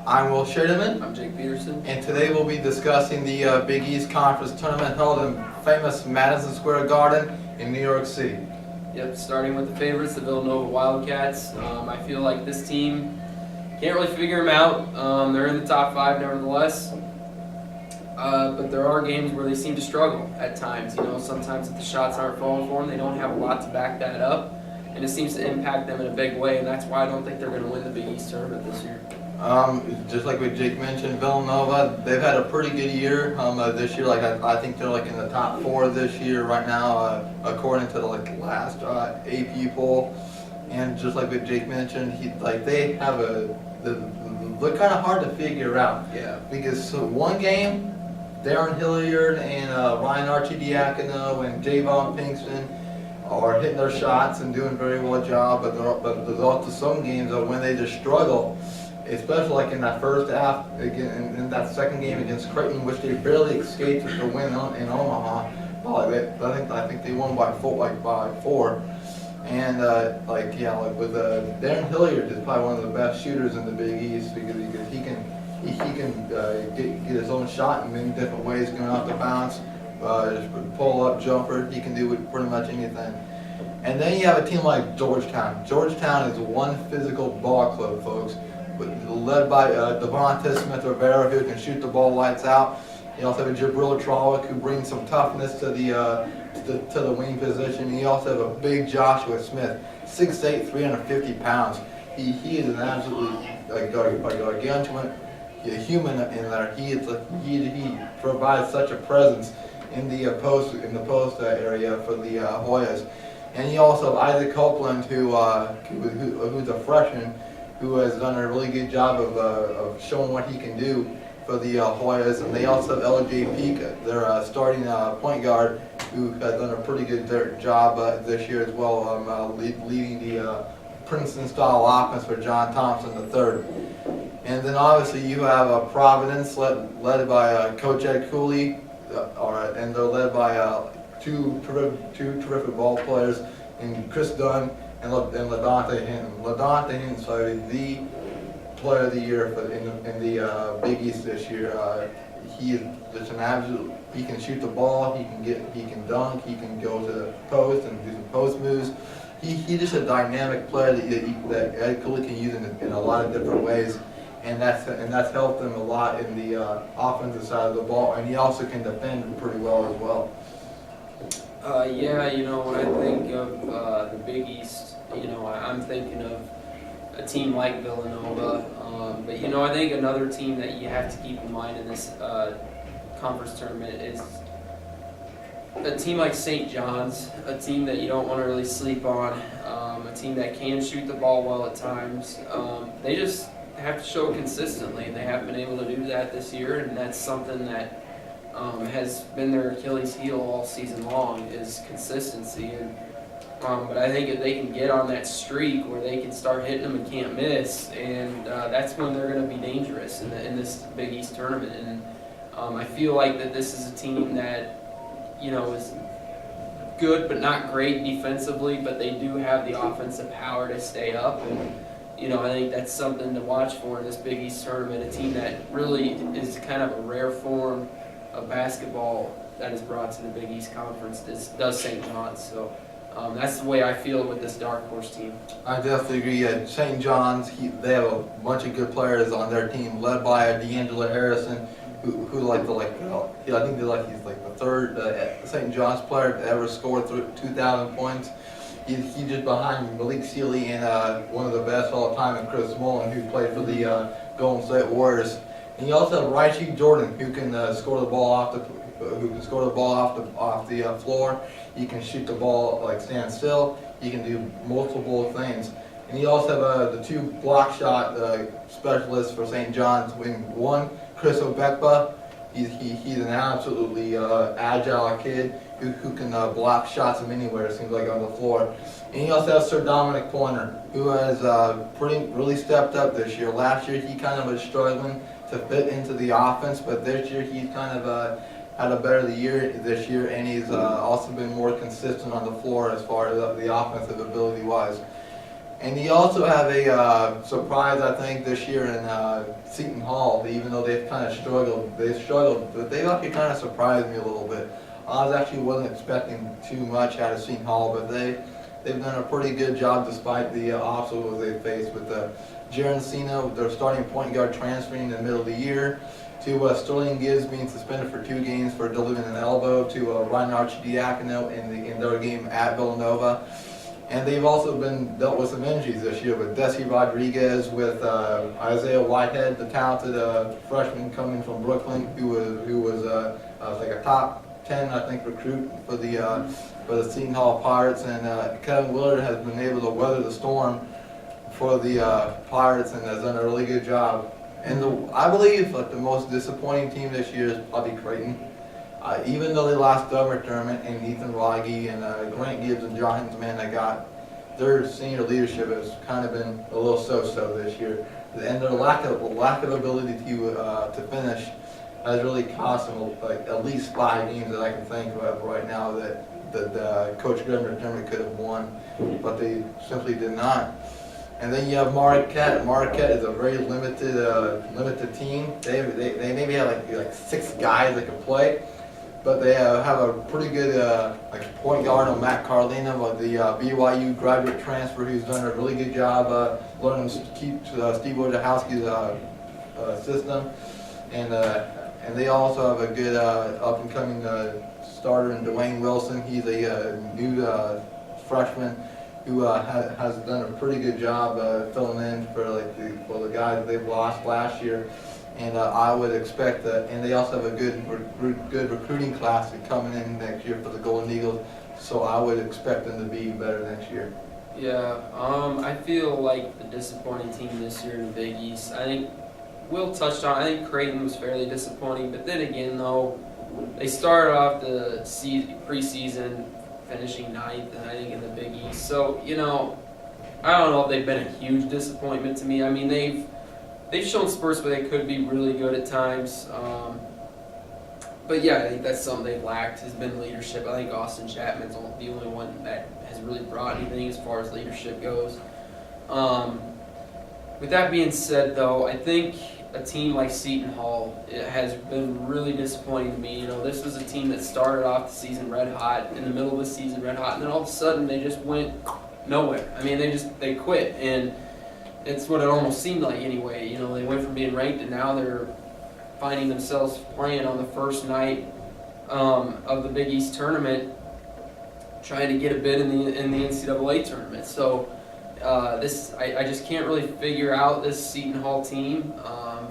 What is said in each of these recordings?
I'm Will Sherman, I'm Jake Peterson. and today we'll be discussing the Big East Conference tournament held in famous Madison Square Garden in New York City. Yep, starting with the favorites, the Villanova Wildcats. I feel like this team can't really figure them out. They're in the top five nevertheless. But there are games where they seem to struggle at times. You know, sometimes if the shots aren't falling for them, they don't have a lot to back that up. And it seems to impact them in a big way, and that's why I don't think they're going to win the Big East tournament this year. Just like what Jake mentioned, Villanova, they've had a pretty good year this year. Like I think they're like in the top four this year right now, according to the last AP poll. And just like what Jake mentioned, they have they're kind of hard to figure out. Yeah. Because one game, Darren Hilliard and Ryan Arcidiacono and Javon Pinkston are hitting their shots and doing very well job, but there's also some games when they just struggle, especially like in that first half, again, in that second game against Creighton, which they barely escaped the win in Omaha. I think they won by four. And with Darren Hilliard is probably one of the best shooters in the Big East because he can get his own shot in many different ways, going off the bounce, just pull up jumper. He can do pretty much anything. And then you have a team like Georgetown. Georgetown is one physical ball club, folks, led by Devonta Smith-Rivera, who can shoot the ball lights out. You also have a Jabril Trawick, who brings some toughness to the wing position. And you also have a big Joshua Smith, 6'8", 350 pounds. He is an absolutely gargantuan human in there. He provides such a presence in the post area for the Hoyas. And you also have Isaac Copeland, who's a freshman, who has done a really good job of showing what he can do for the Hoyas. And they also have L.J. Peak, their starting point guard, who has done a pretty good job this year as well, leading the Princeton-style offense for John Thompson III. And then obviously you have Providence, led by Coach Ed Cooley, and they're led by two terrific ball players, in Chris Dunn and LaDonta Hinton. LaDonta Hinton is probably the player of the year in the Big East this year. He is just an absolute. He can shoot the ball. He can dunk. He can go to the post and do some post moves. He's just a dynamic player that Ed Cooley can use in a lot of different ways, and that's helped him a lot in the offensive side of the ball. And he also can defend pretty well as well. When I think of the Big East, I'm thinking of a team like Villanova. But I think another team that you have to keep in mind in this conference tournament is a team like St. John's, a team that you don't want to really sleep on, a team that can shoot the ball well at times. They just have to show consistently, and they haven't been able to do that this year, and that's something that has been their Achilles heel all season long, is consistency. And but I think if they can get on that streak where they can start hitting them and can't miss, and that's when they're going to be dangerous in this Big East tournament. And I feel like that this is a team that is good but not great defensively, but they do have the offensive power to stay up. And I think that's something to watch for in this Big East tournament, a team that really is kind of a rare form of basketball that is brought to the Big East Conference does St. John's. So that's the way I feel with this dark horse team. I definitely agree. St. John's, they have a bunch of good players on their team, led by D'Angelo Harrison, who I think he's the third St. John's player to ever score 2,000 points. He's just behind Malik Sealy and one of the best all time, and Chris Mullen, who played for the Golden State Warriors. And you also have Rashid Jordan, who can score the ball off the floor. He can shoot the ball stand still. He can do multiple things. And you also have the two block shot specialists for St. John's. One, Chris Obekba. He's an absolutely agile kid who can block shots from anywhere, it seems like, on the floor. And you also have Sir Dominic Pointer, who has really stepped up this year. Last year he kind of was struggling to fit into the offense, but this year he's kind of had a better year this year, and he's also been more consistent on the floor as far as the offensive ability wise. And you also have a surprise, I think, this year in Seton Hall. Even though they've kind of struggled, but they've actually kind of surprised me a little bit. I wasn't expecting too much out of Seton Hall, but they've done a pretty good job despite the obstacles they faced with Jaron Cena, their starting point guard, transferring in the middle of the year, to Sterling Gibbs being suspended for 2 games for delivering an elbow, to Ryan Arcidiacono in their game at Villanova. And they've also been dealt with some injuries this year with Desi Rodriguez, with Isaiah Whitehead, the talented freshman coming from Brooklyn, who was like a top 10, I think, recruit for the Seton Hall Pirates. And Kevin Willard has been able to weather the storm for the Pirates and has done a really good job. And I believe the most disappointing team this year is probably Creighton. Even though they lost Doug McDermott and Ethan Wragge and Grant Gibbs and John Hinsman, their senior leadership has kind of been a little so-so this year, and their lack of ability to finish has really cost them at least 5 games that I can think of right now that Coach Greg McDermott could have won, but they simply did not. And then you have Marquette. Marquette is a very limited team. They maybe have like 6 guys that can play. But they have a pretty good point guard on Matt Carlino, the BYU graduate transfer, who's done a really good job learning to keep Steve Wojciechowski's system. And they also have a good up-and-coming starter in Dwayne Wilson. He's a new freshman who has done a pretty good job filling in for the guys that they've lost last year. And I would expect that, and they also have a good recruiting class coming in next year for the Golden Eagles, so I would expect them to be better next year. Yeah, I feel like the disappointing team this year in the Big East. I think Will touched on, I think Creighton was fairly disappointing, but then again though, they started off the preseason finishing 9th, I think, in the Big East. So, I don't know if they've been a huge disappointment to me. I mean, they've shown spurts where they could be really good at times. But yeah, I think that's something they've lacked, has been leadership. I think Austin Chapman's the only one that has really brought anything as far as leadership goes. With that being said, though, I think a team like Seton Hall has been really disappointing to me. This was a team that started off the season red hot, in the middle of the season red hot, and then all of a sudden they just went nowhere. I mean, they quit, and it's what it almost seemed like anyway. They went from being ranked, and now they're finding themselves playing on the first night of the Big East tournament, trying to get a bid in the NCAA tournament. So I just can't really figure out this Seton Hall team.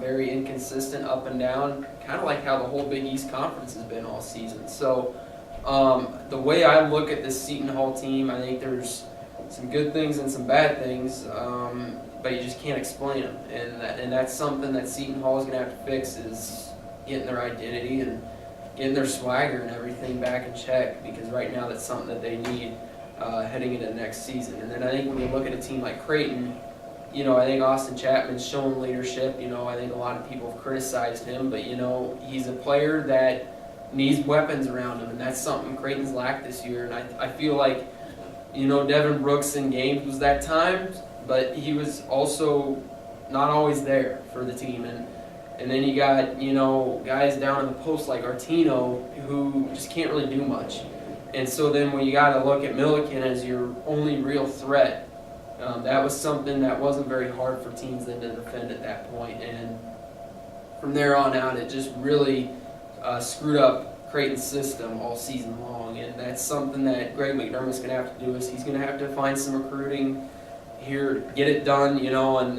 Very inconsistent, up and down, kind of like how the whole Big East Conference has been all season. So the way I look at this Seton Hall team, I think there's some good things and some bad things, but you just can't explain them. And that's something that Seton Hall is going to have to fix, is getting their identity and getting their swagger and everything back in check, because right now that's something that they need heading into next season. And then I think when you look at a team like Creighton, I think Austin Chapman's shown leadership. I think a lot of people have criticized him, but he's a player that needs weapons around him, and that's something Creighton's lacked this year. And I feel like, Devin Brooks in games was that time, but he was also not always there for the team. And then you got, guys down in the post like Artino, who just can't really do much. And so then when you got to look at Milliken as your only real threat, that was something that wasn't very hard for teams then to defend at that point. And from there on out, it just really screwed up Creighton's system all season long. And that's something that Greg McDermott's going to have to do, is he's going to have to find some recruiting here, get it done, and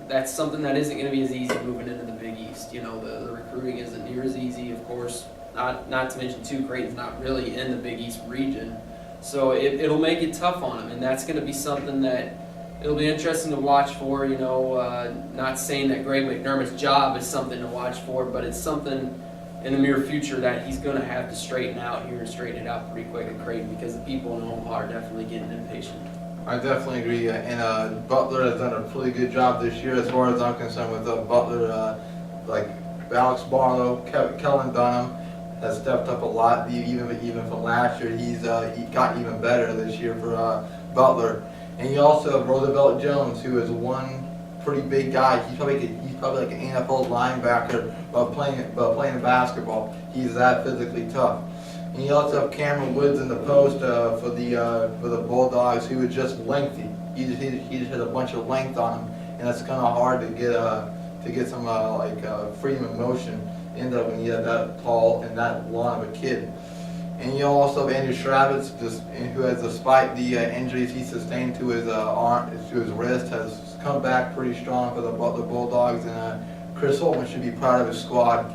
that's something that isn't going to be as easy moving into the Big East. The recruiting isn't near as easy, of course, not to mention, too, Creighton's not really in the Big East region. So it'll make it tough on them, and that's going to be something that it'll be interesting to watch for. Not saying that Greg McDermott's job is something to watch for, but it's something in the near future that he's going to have to straighten out here and straighten it out pretty quick at Creighton, because the people in Omaha are definitely getting impatient. I definitely agree, and Butler has done a pretty good job this year as far as I'm concerned with Butler. Like Alex Barlow, Kellen Dunham has stepped up a lot, even from last year. He got even better this year for Butler. And you also have Roosevelt Jones, who is one pretty big guy. He's probably like an NFL linebacker, but playing basketball. He's that physically tough. And you also have Cameron Woods in the post for the Bulldogs, who is just lengthy. He just has a bunch of length on him, and it's kind of hard to get some freedom of motion in there when you have that tall and that long of a kid. And you also have Andrew Shravitz, who has, despite the injuries he sustained to his arm, to his wrist, has come back pretty strong for the Bulldogs. And Chris Holtman should be proud of his squad.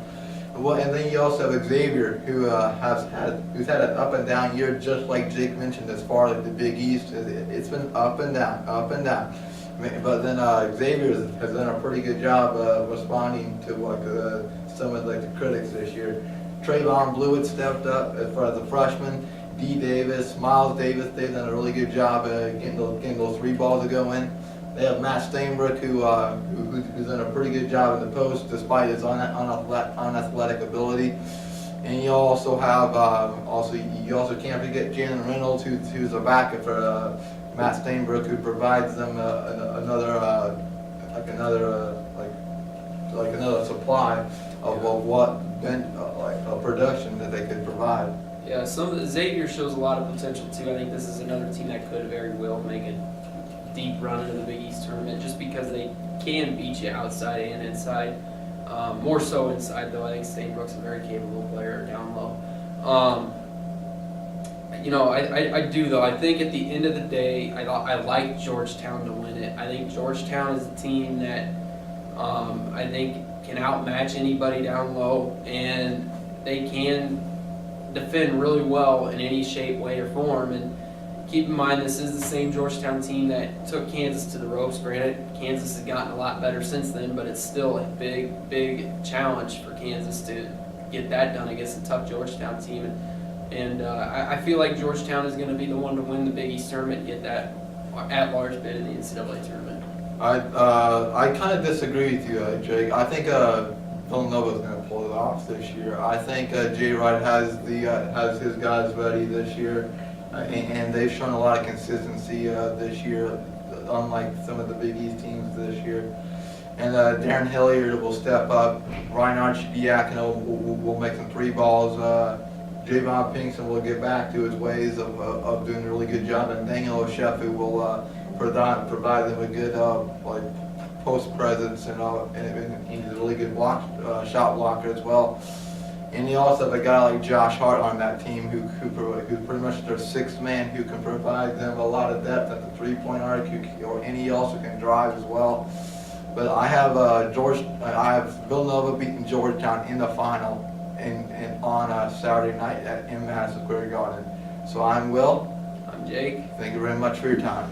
Well, and then you also have Xavier, who's had an up and down year, just like Jake mentioned. As far as the Big East, it's been up and down, up and down. But then Xavier has done a pretty good job responding to some of the critics this year. Trayvon Blewett stepped up as far as a freshman. D. Davis, Miles Davis, they've done a really good job getting those three balls to go in. They have Matt Stainbrook, who's done a pretty good job in the post despite his unathletic ability. And you also have you also can't forget Jalen Reynolds, who's a backup for Matt Stainbrook, who provides them another supply of production that they could provide. Yeah, Xavier shows a lot of potential too. I think this is another team that could very well make a deep run into the Big East tournament, just because they can beat you outside and inside. More so inside, though. I think Stainbrook's a very capable player down low. I do, though. I think at the end of the day, I like Georgetown to win it. I think Georgetown is a team that I think can outmatch anybody down low, and they can defend really well in any shape, way, or form. And keep in mind, this is the same Georgetown team that took Kansas to the ropes. Granted, Kansas has gotten a lot better since then, but it's still a big, big challenge for Kansas to get that done against a tough Georgetown team. And I feel like Georgetown is going to be the one to win the Big East tournament and get that at-large bid in the NCAA tournament. I kind of disagree with you, Jake. I think Villanova is going to pull it off this year. I think Jay Wright has his guys ready this year, and they've shown a lot of consistency this year, unlike some of the Big East teams this year. And Darren Hilliard will step up. Ryan Archidiakono will make some three balls. Javon Pinkston will get back to his ways of doing a really good job, and Daniel Oshefu will provide them a good post presence, and he's a really good shot blocker as well. And you also have a guy like Josh Hart on that team who's pretty much their sixth man, who can provide them a lot of depth at the three-point arc, and he also can drive as well. But I have Villanova beating Georgetown in the final on Saturday night in Madison Square Garden. So I'm Will. I'm Jake. Thank you very much for your time.